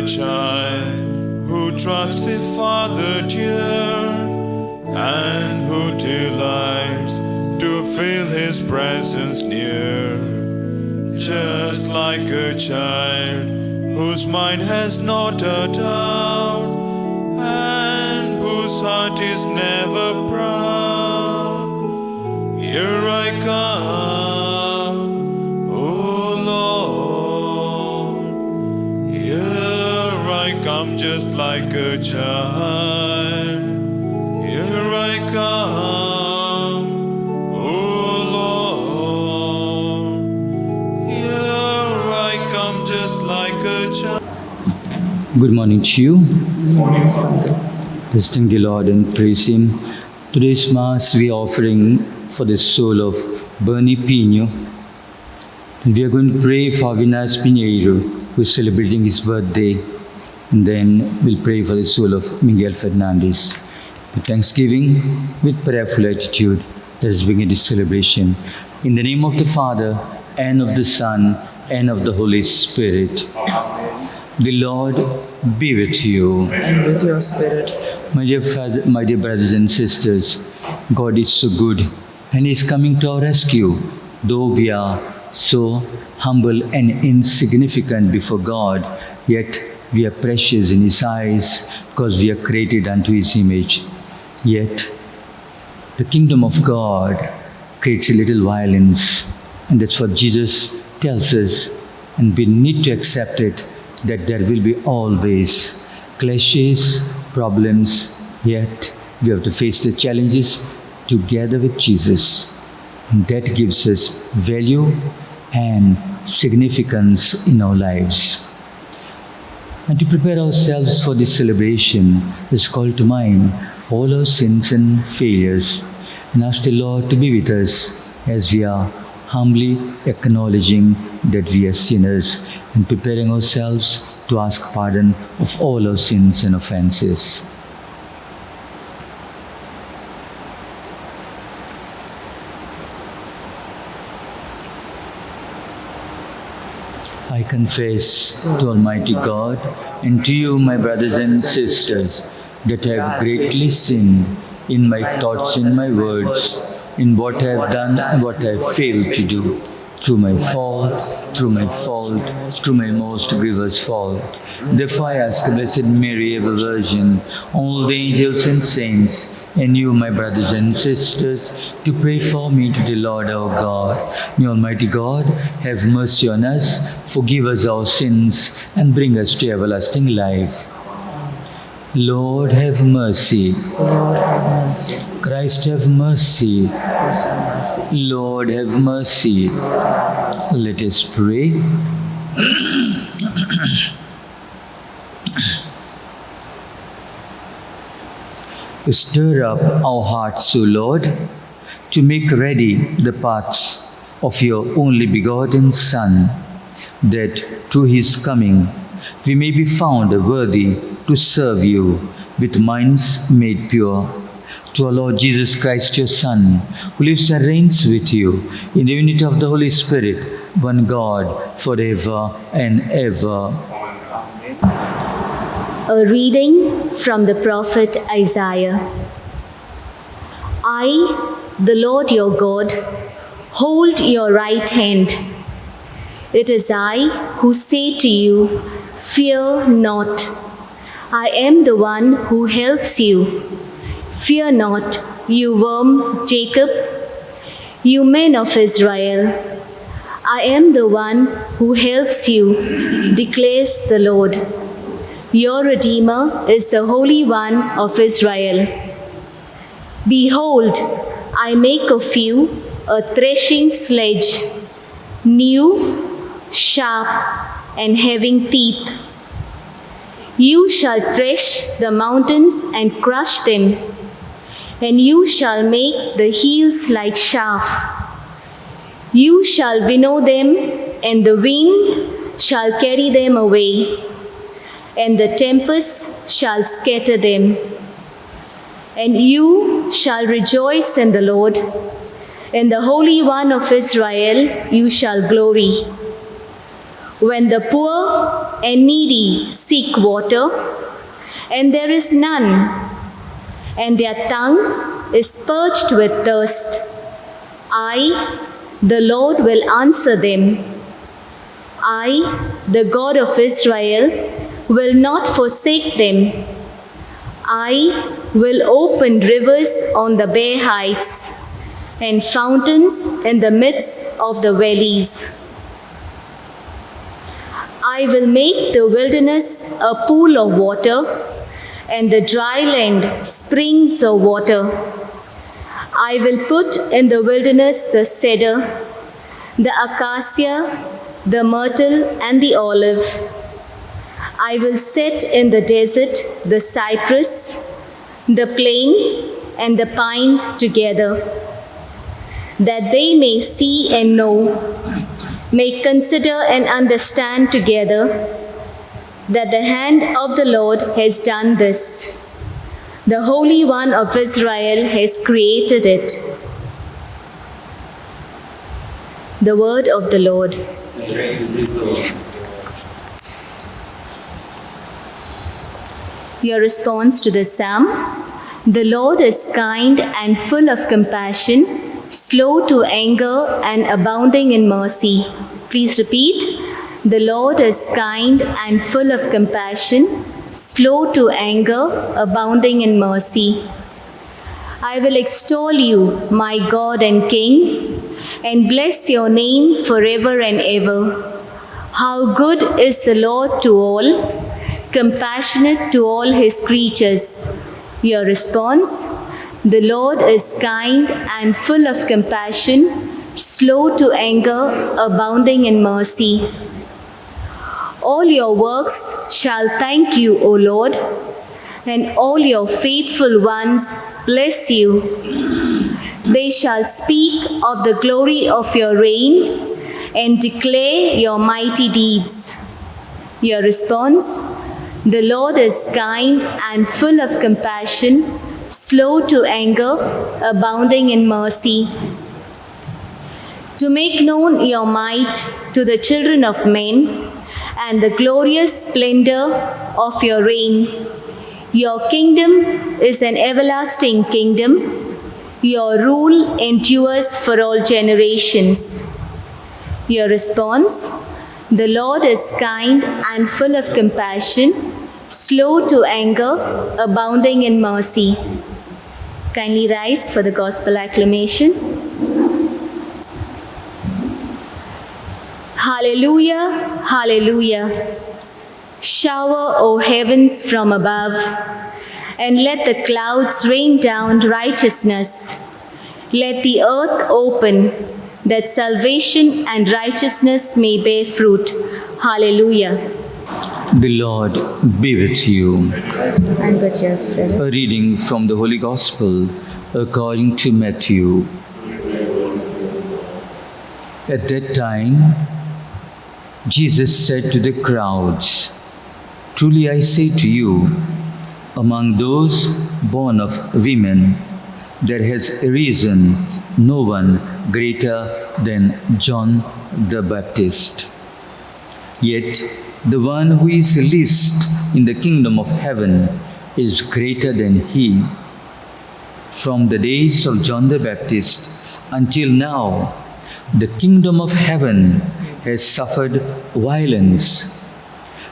a child who trusts his Father dear, and who delights to feel his presence near. Just like a child whose mind has not a doubt, and whose heart is never proud. Here I come, oh Lord. Here I come just like a child. Here I come, oh Lord. Here I come just like a child. Good morning to you. Good morning, Father. Let's thank the Lord and praise Him. Today's Mass we are offering for the soul of Bernie Pino. And we are going to pray for Avinash Pinheiro, who is celebrating his birthday. And then we'll pray for the soul of Miguel Fernandez. With thanksgiving, with prayerful attitude, let us begin this celebration. In the name of the Father, and of the Son, and of the Holy Spirit. The Lord be with you. And with your spirit. My dear brothers and sisters, God is so good and He is coming to our rescue. Though we are so humble and insignificant before God, yet we are precious in His eyes because we are created unto His image. Yet the kingdom of God creates a little violence, and that's what Jesus tells us, and we need to accept it, that there will be always clashes, problems, yet we have to face the challenges together with Jesus. And that gives us value and significance in our lives. And to prepare ourselves for this celebration, let's call to mind all our sins and failures and ask the Lord to be with us as we are humbly acknowledging that we are sinners and preparing ourselves to ask pardon of all our sins and offenses. I confess to Almighty God and to you, my brothers and sisters, that I have greatly sinned in my thoughts and my words, in what I have done and what I have failed to do, through my fault, through my most grievous fault. Therefore I ask Blessed Mary, ever Virgin, all the angels and saints, and you, my brothers and sisters, to pray for me to the Lord our God. May Almighty God have mercy on us, forgive us our sins, and bring us to everlasting life. Lord, have mercy. Lord, have mercy. Christ, have mercy. Christ, have mercy. Lord, have mercy. Let us pray. Stir up our hearts, O Lord, to make ready the paths of your only begotten Son, that through His coming we may be found worthy to serve you with minds made pure. To our Lord Jesus Christ, your Son, who lives and reigns with you in the unity of the Holy Spirit, one God, forever and ever. A reading from the prophet Isaiah. I, the Lord your God, hold your right hand. It is I who say to you, fear not. I am the one who helps you. Fear not, you worm Jacob, you men of Israel. I am the one who helps you, declares the Lord. Your Redeemer is the Holy One of Israel. Behold, I make of you a threshing sledge, new, sharp, and having teeth. You shall thresh the mountains and crush them, and you shall make the hills like chaff. You shall winnow them, and the wind shall carry them away, and the tempest shall scatter them. And you shall rejoice in the Lord, in the Holy One of Israel you shall glory. when the poor and needy seek water, and there is none, and their tongue is parched with thirst. I, the Lord, will answer them. I, the God of Israel, will not forsake them. I will open rivers on the bare heights and fountains in the midst of the valleys. I will make the wilderness a pool of water and the dry land springs of water. I will put in the wilderness the cedar, the acacia, the myrtle, and the olive. I will set in the desert the cypress, the plane, and the pine together, that they may see and know, may consider and understand together, that the hand of the Lord has done this. The Holy One of Israel has created it. The word of the Lord. Your response to the psalm: the Lord is kind and full of compassion, slow to anger and abounding in mercy. Please repeat. The Lord is kind and full of compassion, slow to anger, abounding in mercy. I will extol you, my God and King, and bless your name forever and ever. How good is the Lord to all, compassionate to all his creatures. Your response: the Lord is kind and full of compassion, slow to anger, abounding in mercy. All your works shall thank you, O Lord, and all your faithful ones bless you. They shall speak of the glory of your reign and declare your mighty deeds. Your response: the Lord is kind and full of compassion, slow to anger, abounding in mercy. To make known your might to the children of men, and the glorious splendor of your reign. Your kingdom is an everlasting kingdom. Your rule endures for all generations. Your response: the Lord is kind and full of compassion, slow to anger, abounding in mercy. Kindly rise for the gospel acclamation. Hallelujah, hallelujah. Shower, O heavens, from above, and let the clouds rain down righteousness. Let the earth open, that salvation and righteousness may bear fruit. Hallelujah. The Lord be with you. And with your spirit. A reading from the Holy Gospel according to Matthew. At that time, Jesus said to the crowds, "Truly I say to you, among those born of women, there has arisen no one greater than John the Baptist. Yet the one who is least in the kingdom of heaven is greater than he. From the days of John the Baptist until now, the kingdom of heaven has suffered violence,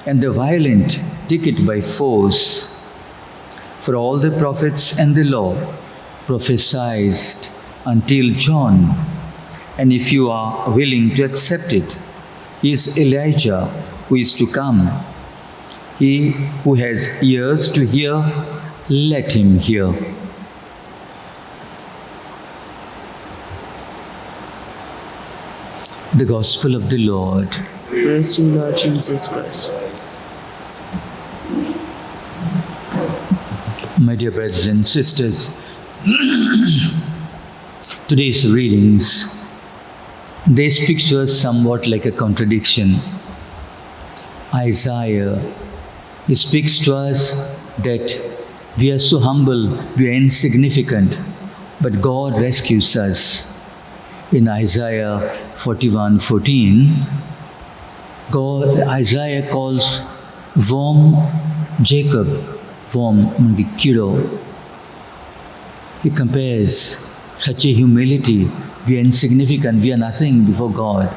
and the violent take it by force. For all the prophets and the law prophesied until John, and if you are willing to accept it, he is Elijah who is to come. He who has ears to hear, let him hear." The Gospel of the Lord. Praise to you, Lord Jesus Christ. My dear brothers and sisters, today's readings, they speak to us somewhat like a contradiction. Isaiah, he speaks to us that we are so humble, we are insignificant, but God rescues us. In Isaiah 41:14, God, Isaiah calls worm Jacob, worm the kiddo. He compares such a humility. We are insignificant, we are nothing before God.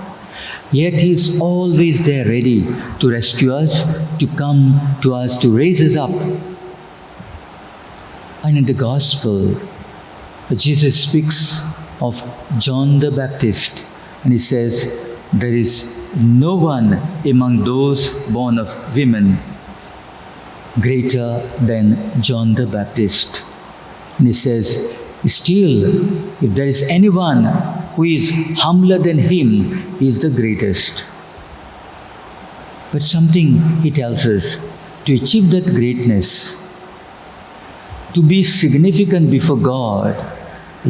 Yet He is always there ready to rescue us, to come to us, to raise us up. And in the Gospel, Jesus speaks of John the Baptist, and He says, there is no one among those born of women greater than John the Baptist. And He says, still, if there is anyone who is humbler than him, he is the greatest. But something He tells us, to achieve that greatness, to be significant before God,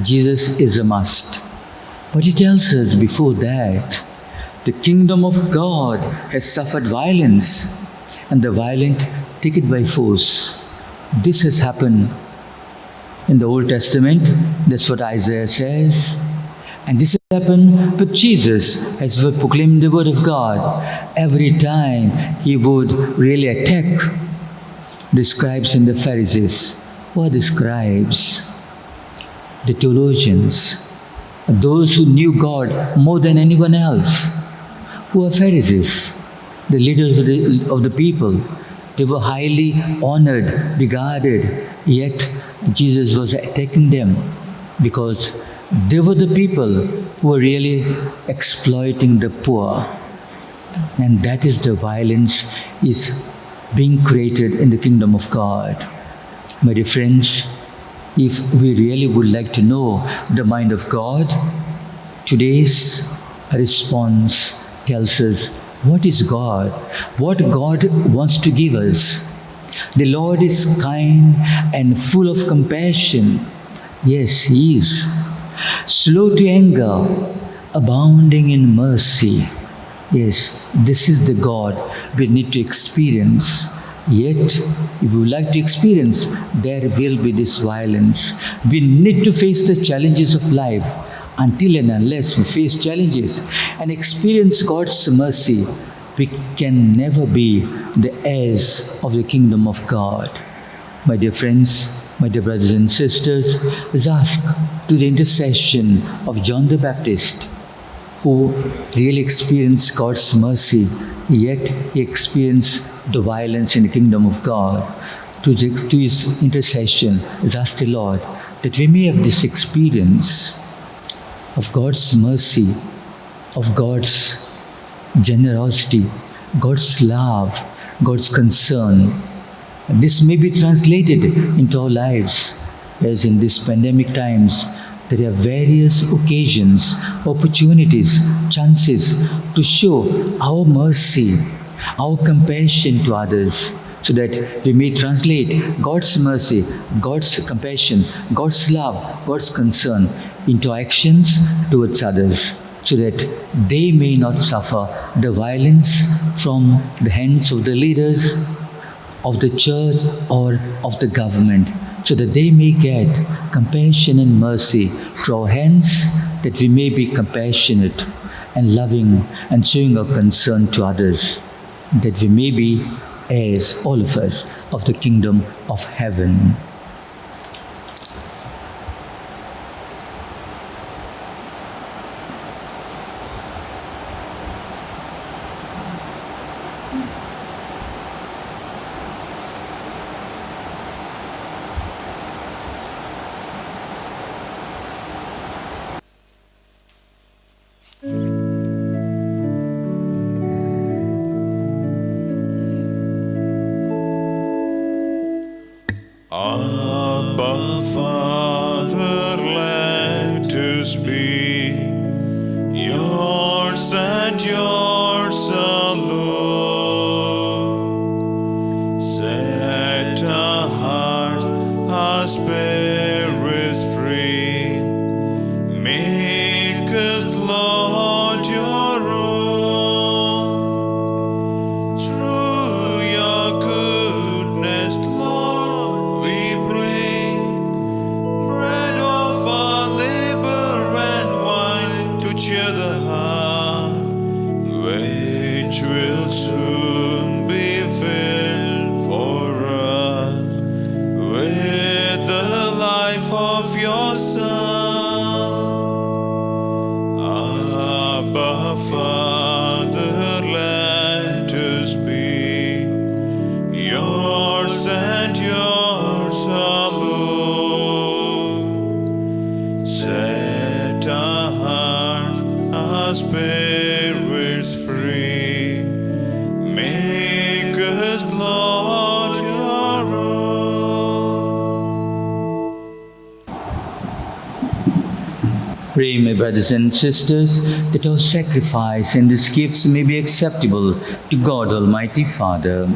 Jesus is a must. But He tells us before that, the kingdom of God has suffered violence, and the violent take it by force. This has happened in the Old Testament. That's what Isaiah says. And this has happened with Jesus as He proclaimed the word of God. Every time He would really attack the scribes and the Pharisees. Who are the scribes? The theologians. Those who knew God more than anyone else. Who are Pharisees? The leaders of the people. They were highly honored, regarded, yet Jesus was attacking them because they were the people who were really exploiting the poor. And that is the violence is being created in the kingdom of God. My dear friends, if we really would like to know the mind of God, today's response tells us what is God, what God wants to give us. The Lord is kind and full of compassion. Yes, He is. Slow to anger, abounding in mercy. Yes, this is the God we need to experience. Yet, if we would like to experience, there will be this violence. We need to face the challenges of life. Until and unless we face challenges and experience God's mercy, we can never be the heirs of the kingdom of God. My dear friends, my dear brothers and sisters, let's ask to the intercession of John the Baptist, who really experienced God's mercy, yet he experienced the violence in the kingdom of God. To his intercession, let's ask the Lord that we may have this experience of God's mercy, of God's generosity, God's love, God's concern. This may be translated into our lives, as in these pandemic times, there are various occasions, opportunities, chances to show our mercy, our compassion to others, so that we may translate God's mercy, God's compassion, God's love, God's concern into actions towards others, so that they may not suffer the violence from the hands of the leaders of the church or of the government, so that they may get compassion and mercy through our hands, that we may be compassionate and loving and showing our concern to others, that we may be heirs, all of us, of the kingdom of heaven. Abba, Father, let us be yours and yours alone. Set our hearts, our spirits free. Make us, Lord, your own. Through your goodness, Lord, we bring bread of our labor and wine to cheer the heart, which will Pray, my brothers and sisters, that our sacrifice and these gifts may be acceptable to God Almighty Father.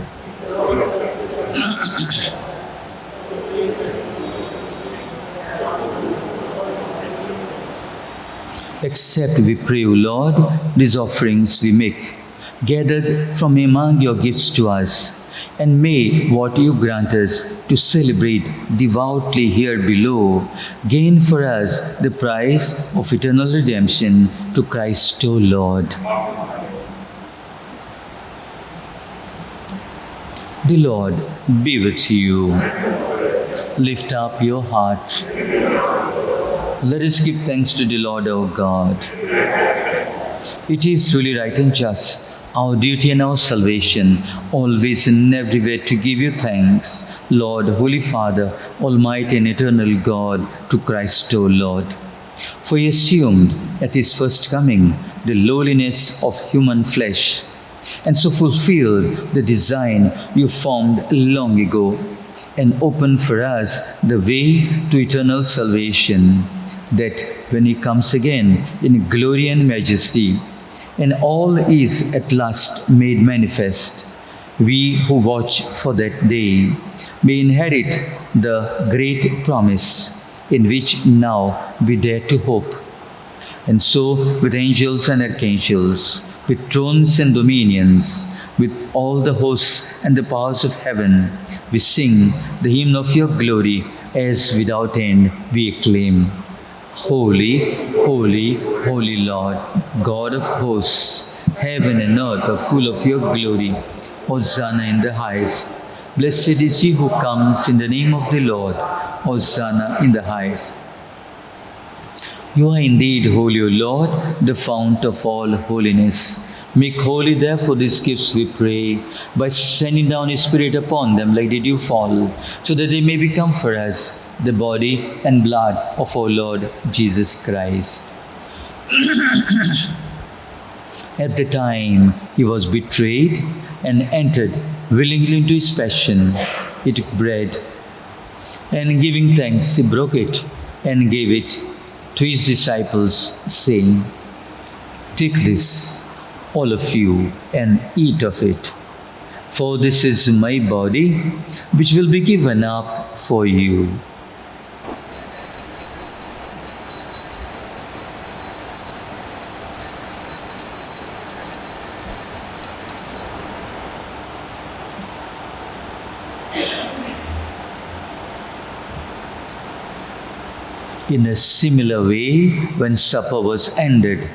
Accept, we pray, O Lord, these offerings we make, gathered from among your gifts to us, and may what you grant us to celebrate devoutly here below gain for us the prize of eternal redemption to Christ, O Lord. The Lord be with you. Lift up your hearts. Let us give thanks to the Lord our God. It is truly right and just, our duty and our salvation, always and everywhere to give you thanks, Lord, Holy Father, Almighty and eternal God, to Christ our Lord. For he assumed at his first coming the lowliness of human flesh, and so fulfilled the design you formed long ago, and opened for us the way to eternal salvation, that when he comes again in glory and majesty, and all is at last made manifest, we who watch for that day may inherit the great promise in which now we dare to hope. And so, with angels and archangels, with thrones and dominions, with all the hosts and the powers of heaven, we sing the hymn of your glory, as without end we acclaim. Holy, holy, holy Lord, God of hosts, heaven and earth are full of your glory. Hosanna in the highest. Blessed is he who comes in the name of the Lord. Hosanna in the highest. You are indeed holy, O Lord, the fount of all holiness. Make holy, therefore, these gifts, we pray, by sending down your Spirit upon them like the dew fall, so that they may become for us the body and blood of our Lord Jesus Christ. At the time he was betrayed and entered willingly into his passion, he took bread, and giving thanks, he broke it and gave it to his disciples, saying, "Take this, all of you, and eat of it. For this is my body, which will be given up for you." In a similar way, when supper was ended,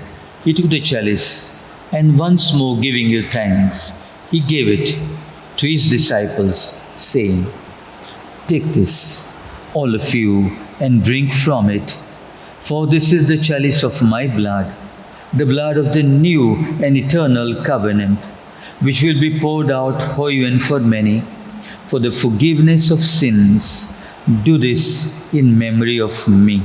he took the chalice, and once more giving you thanks, he gave it to his disciples, saying, "Take this, all of you, and drink from it. For this is the chalice of my blood, the blood of the new and eternal covenant, which will be poured out for you and for many, for the forgiveness of sins. Do this in memory of me."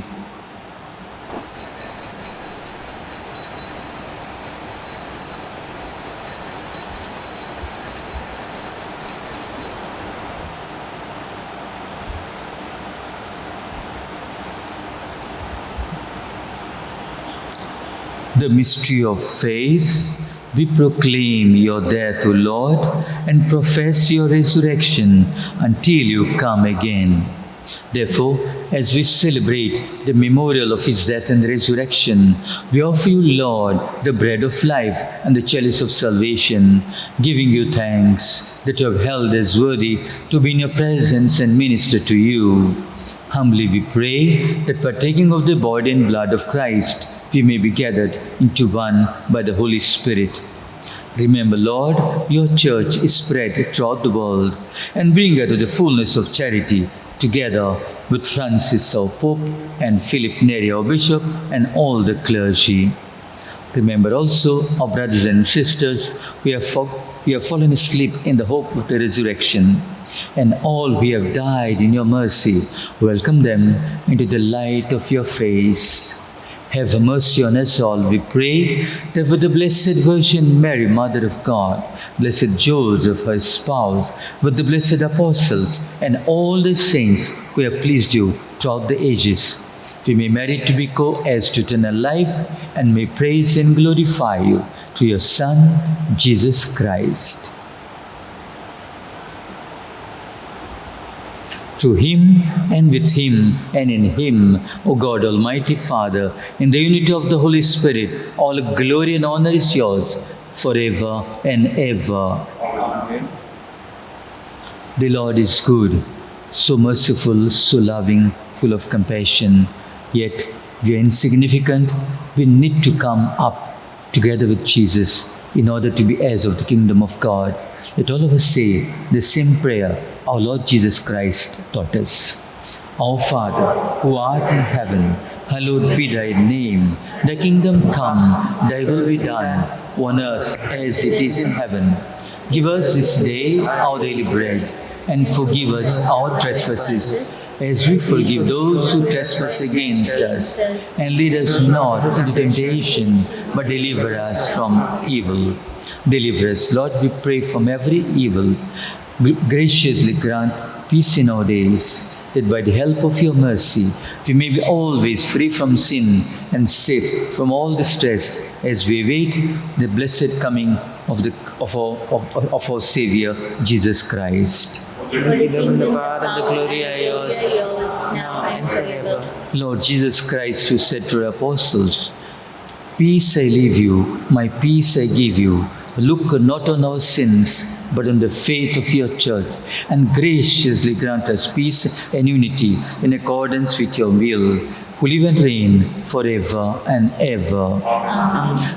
The mystery of faith, we proclaim your death, O Lord, and profess your resurrection until you come again. Therefore, as we celebrate the memorial of his death and resurrection, we offer you, Lord, the bread of life and the chalice of salvation, giving you thanks that you have held us worthy to be in your presence and minister to you. Humbly we pray that partaking of the body and blood of Christ, we may be gathered into one by the Holy Spirit. Remember, Lord, your church is spread throughout the world, and bring her to the fullness of charity, together with Francis our Pope and Philip Neri our Bishop and all the clergy. Remember also our brothers and sisters who have fallen asleep in the hope of the resurrection, and all who have died in your mercy. Welcome them into the light of your face. Have mercy on us all, we pray, that with the Blessed Virgin Mary, Mother of God, Blessed Joseph, her spouse, with the blessed apostles and all the saints who have pleased you throughout the ages, we may merit to be co-heirs to eternal life and may praise and glorify you through your Son, Jesus Christ. Through him and with him and in him, O God, Almighty Father, in the unity of the Holy Spirit, all glory and honor is yours forever and ever. The Lord is good, so merciful, so loving, full of compassion. Yet we are insignificant. We need to come up together with Jesus in order to be heirs of the kingdom of God. Let all of us say the same prayer our Lord Jesus Christ taught us. Our Father, who art in heaven, hallowed be thy name. Thy kingdom come, thy will be done, on earth as it is in heaven. Give us this day our daily bread, and forgive us our trespasses, as we forgive those who trespass against us. And lead us not into temptation, but deliver us from evil. Deliver us, Lord, we pray, from every evil. Graciously grant peace in our days, that by the help of your mercy, we may be always free from sin and safe from all distress, as we await the blessed coming of our Savior, Jesus Christ. For the kingdom, the power, and the glory are yours, now and forever. Lord Jesus Christ, who said to the apostles, "Peace I leave you, my peace I give you. Look not on our sins, but on the faith of your church, and graciously grant us peace and unity in accordance with your will, who live and reign forever and ever."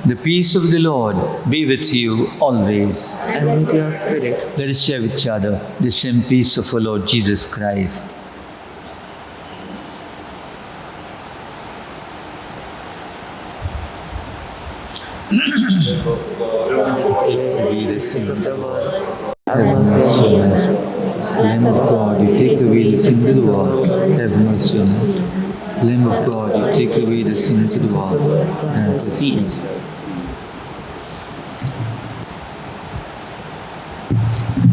The peace of the Lord be with you always. And with your spirit. Let us share with each other the same peace of our Lord Jesus Christ. Takes away the sins of the world. Have mercy on us. Lamb of God, you take away the sins of the world. Have mercy on us. Lamb of God, you take away the sins of the world. Grant us peace.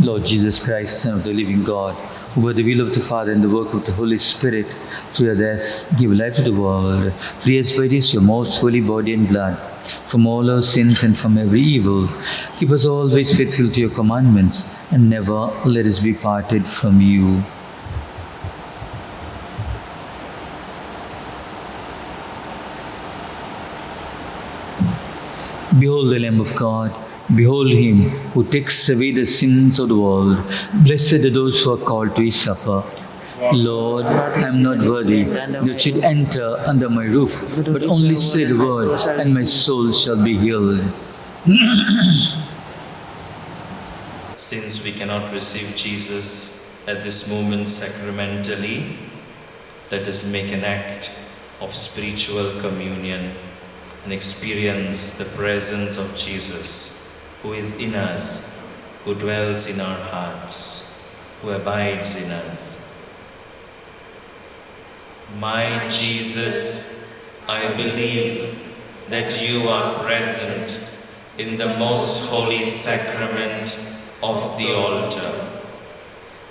Lord Jesus Christ, Son of the living God, who by the will of the Father and the work of the Holy Spirit, through your death, give life to the world. Free us by this your most holy body and blood, from all our sins and from every evil. Keep us always faithful to your commandments, and never let us be parted from you. Behold the Lamb of God. Behold him who takes away the sins of the world. Blessed are those who are called to his supper. Lord, I am not worthy that you should enter under my roof, but only say the word, and my soul shall be healed. Since we cannot receive Jesus at this moment sacramentally, let us make an act of spiritual communion and experience the presence of Jesus, who is in us, who dwells in our hearts, who abides in us. My Jesus, I believe that you are present in the most holy sacrament of the altar.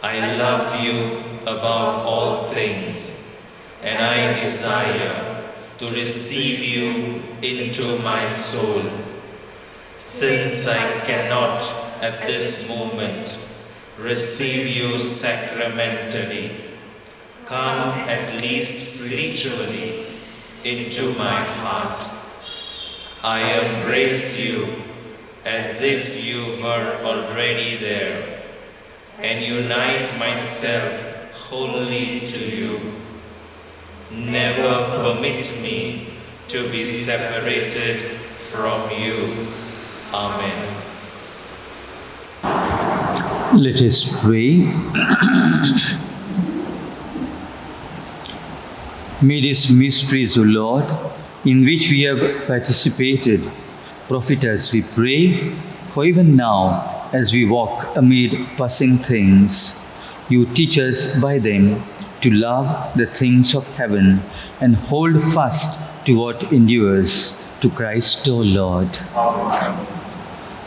I love you above all things, and I desire to receive you into my soul. Since I cannot at this moment receive you sacramentally, come at least spiritually into my heart. I embrace you as if you were already there, and unite myself wholly to you. Never permit me to be separated from you. Amen. Let us pray. May these mysteries, O Lord, in which we have participated, profit us, we pray, for even now, as we walk amid passing things, you teach us by them to love the things of heaven and hold fast to what endures, to Christ our Lord. Amen.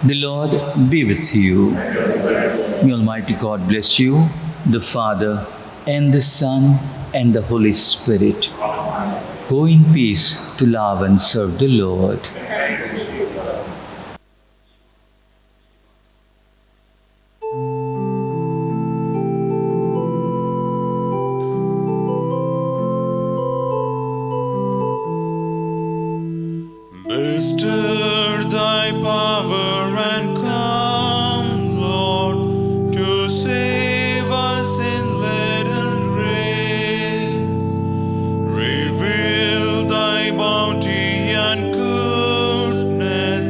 The Lord be with you. May Almighty God bless you, the Father, and the Son, and the Holy Spirit. Amen. Go in peace to love and serve the Lord. Thanks be to God. Bestir thy power and come, Lord, to save us in leaden race. Reveal thy bounty and goodness,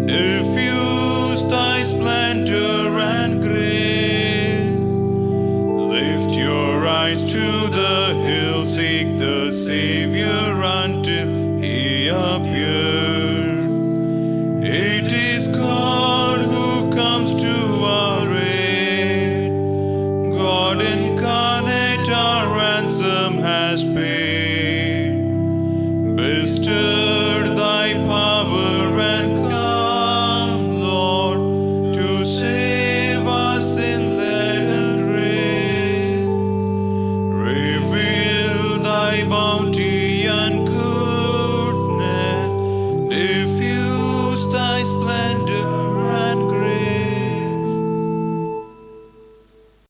diffuse thy splendor and grace. Lift your eyes to the hill, seek the Savior until he appears. It is God who comes to our aid. God incarnate our ransom has paid.